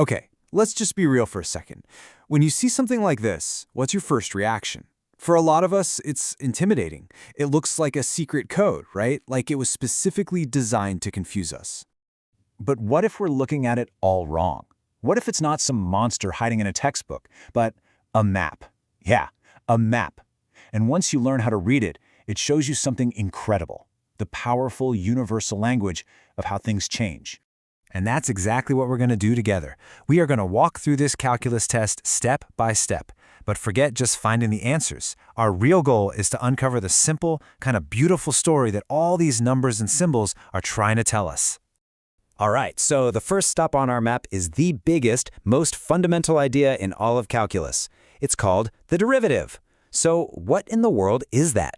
Okay, let's just be real for a second. When you see something like this, what's your first reaction? For a lot of us, it's intimidating. It looks like a secret code, right? Like it was specifically designed to confuse us. But what if we're looking at it all wrong? What if it's not some monster hiding in a textbook, but a map? Yeah, a map. And once you learn how to read it, it shows you something incredible, the powerful universal language of how things change. And that's exactly what we're going to do together. We are going to walk through this calculus test step by step. But forget just finding the answers. Our real goal is to uncover the simple, kind of beautiful story that all these numbers and symbols are trying to tell us. All right, so the first stop on our map is the biggest, most fundamental idea in all of calculus. It's called the derivative. So what in the world is that?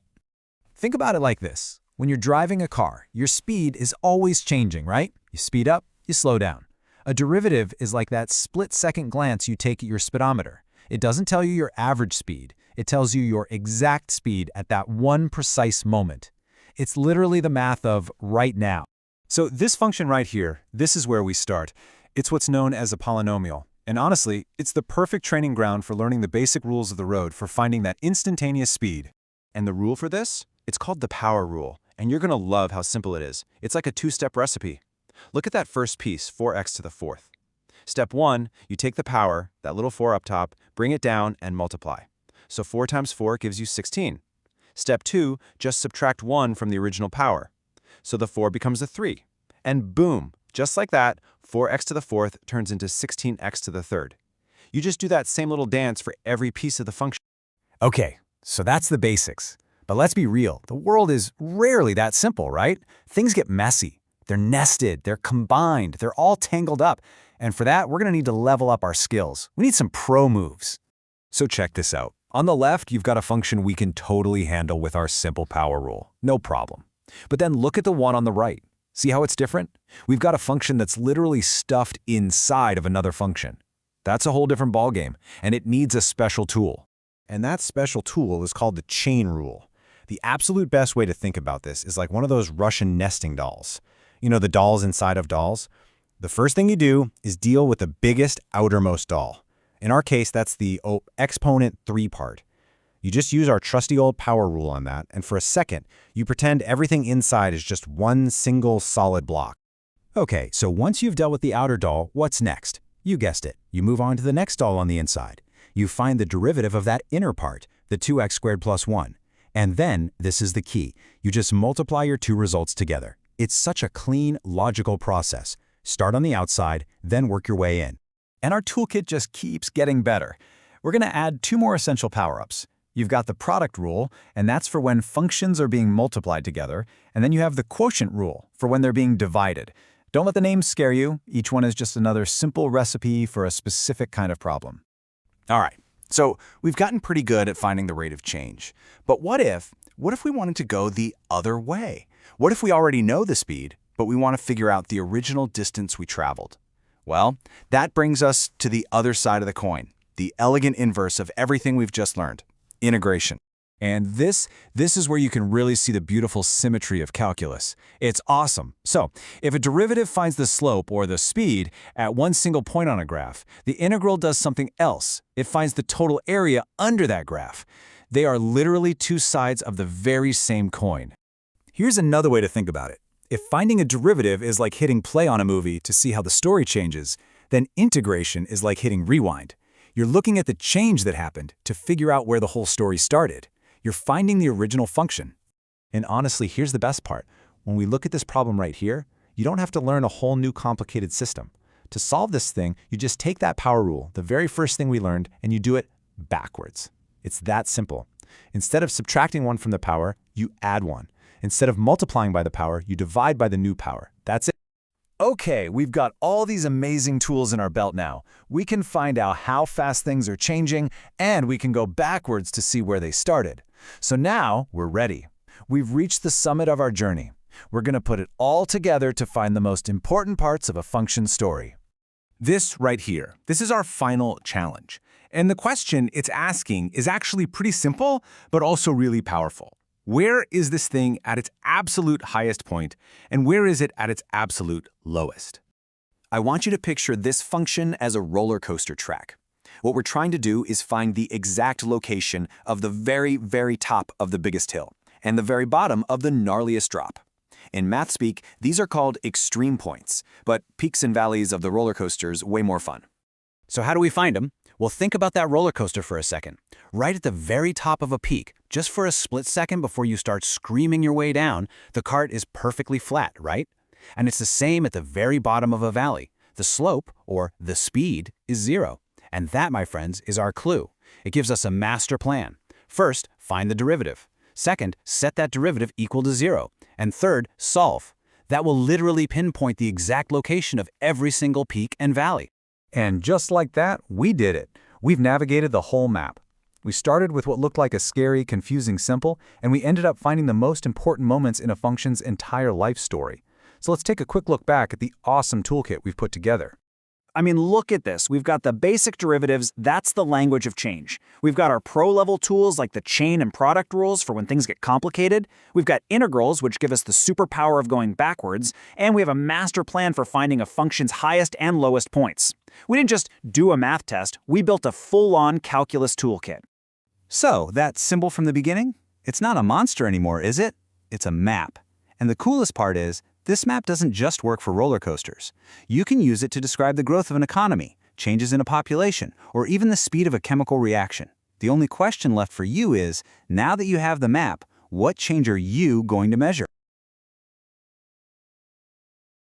Think about it like this. When you're driving a car, your speed is always changing, right? You speed up, you slow down. A derivative is like that split-second glance you take at your speedometer. It doesn't tell you your average speed. It tells you your exact speed at that one precise moment. It's literally the math of right now. So this function right here, this is where we start. It's what's known as a polynomial. And honestly, it's the perfect training ground for learning the basic rules of the road for finding that instantaneous speed. And the rule for this? It's called the power rule. And you're going to love how simple it is. It's like a two-step recipe. Look at that first piece, 4x to the fourth. Step 1, you take the power, that little 4 up top, bring it down, and multiply. So 4 times 4 gives you 16. Step 2, just subtract 1 from the original power. So the 4 becomes a 3. And boom, just like that, 4x to the fourth turns into 16x to the third. You just do that same little dance for every piece of the function. Okay, so that's the basics. But let's be real, the world is rarely that simple, right? Things get messy. They're nested, they're combined, they're all tangled up. And for that, we're going to need to level up our skills. We need some pro moves. So check this out. On the left, you've got a function we can totally handle with our simple power rule. No problem. But then look at the one on the right. See how it's different? We've got a function that's literally stuffed inside of another function. That's a whole different ballgame, and it needs a special tool. And that special tool is called the chain rule. The absolute best way to think about this is like one of those Russian nesting dolls. You know, the dolls inside of dolls? The first thing you do is deal with the biggest outermost doll. In our case, that's the exponent 3 part. You just use our trusty old power rule on that, and for a second, you pretend everything inside is just one single solid block. Okay, so once you've dealt with the outer doll, what's next? You guessed it. You move on to the next doll on the inside. You find the derivative of that inner part, the 2x squared plus 1. And then, this is the key, you just multiply your two results together. It's such a clean, logical process. Start on the outside, then work your way in. And our toolkit just keeps getting better. We're going to add 2 more essential power-ups. You've got the product rule, and that's for when functions are being multiplied together, and then you have the quotient rule for when they're being divided. Don't let the names scare you. Each one is just another simple recipe for a specific kind of problem. All right, so we've gotten pretty good at finding the rate of change. But what if we wanted to go the other way? What if we already know the speed, but we want to figure out the original distance we traveled? Well, that brings us to the other side of the coin, the elegant inverse of everything we've just learned. Integration. And this is where you can really see the beautiful symmetry of calculus. It's awesome. So, if a derivative finds the slope or the speed at one single point on a graph, the integral does something else. It finds the total area under that graph. They are literally two sides of the very same coin. Here's another way to think about it. If finding a derivative is like hitting play on a movie to see how the story changes, then integration is like hitting rewind. You're looking at the change that happened to figure out where the whole story started. You're finding the original function. And honestly, here's the best part. When we look at this problem right here, you don't have to learn a whole new complicated system. To solve this thing, you just take that power rule, the very first thing we learned, and you do it backwards. It's that simple. Instead of subtracting 1 from the power, you add 1. Instead of multiplying by the power, you divide by the new power. That's it. Okay, we've got all these amazing tools in our belt now. We can find out how fast things are changing, and we can go backwards to see where they started. So now we're ready. We've reached the summit of our journey. We're going to put it all together to find the most important parts of a function story. This right here, this is our final challenge. And the question it's asking is actually pretty simple, but also really powerful. Where is this thing at its absolute highest point, and where is it at its absolute lowest? I want you to picture this function as a roller coaster track. What we're trying to do is find the exact location of the very, very top of the biggest hill and the very bottom of the gnarliest drop. In math speak, these are called extreme points, but peaks and valleys of the roller coaster's way more fun. So how do we find them? Well, think about that roller coaster for a second. Right at the very top of a peak, just for a split second before you start screaming your way down, the cart is perfectly flat, right? And it's the same at the very bottom of a valley. The slope, or the speed, is 0. And that, my friends, is our clue. It gives us a master plan. First, find the derivative. Second, set that derivative equal to 0. And third, solve. That will literally pinpoint the exact location of every single peak and valley. And just like that, we did it. We've navigated the whole map. We started with what looked like a scary, confusing symbol, and we ended up finding the most important moments in a function's entire life story. So let's take a quick look back at the awesome toolkit we've put together. I mean, look at this. We've got the basic derivatives. That's the language of change. We've got our pro-level tools like the chain and product rules for when things get complicated. We've got integrals, which give us the superpower of going backwards. And we have a master plan for finding a function's highest and lowest points. We didn't just do a math test. We built a full-on calculus toolkit. So, that symbol from the beginning? It's not a monster anymore, is it? It's a map. And the coolest part is, this map doesn't just work for roller coasters. You can use it to describe the growth of an economy, changes in a population, or even the speed of a chemical reaction. The only question left for you is, now that you have the map, what change are you going to measure?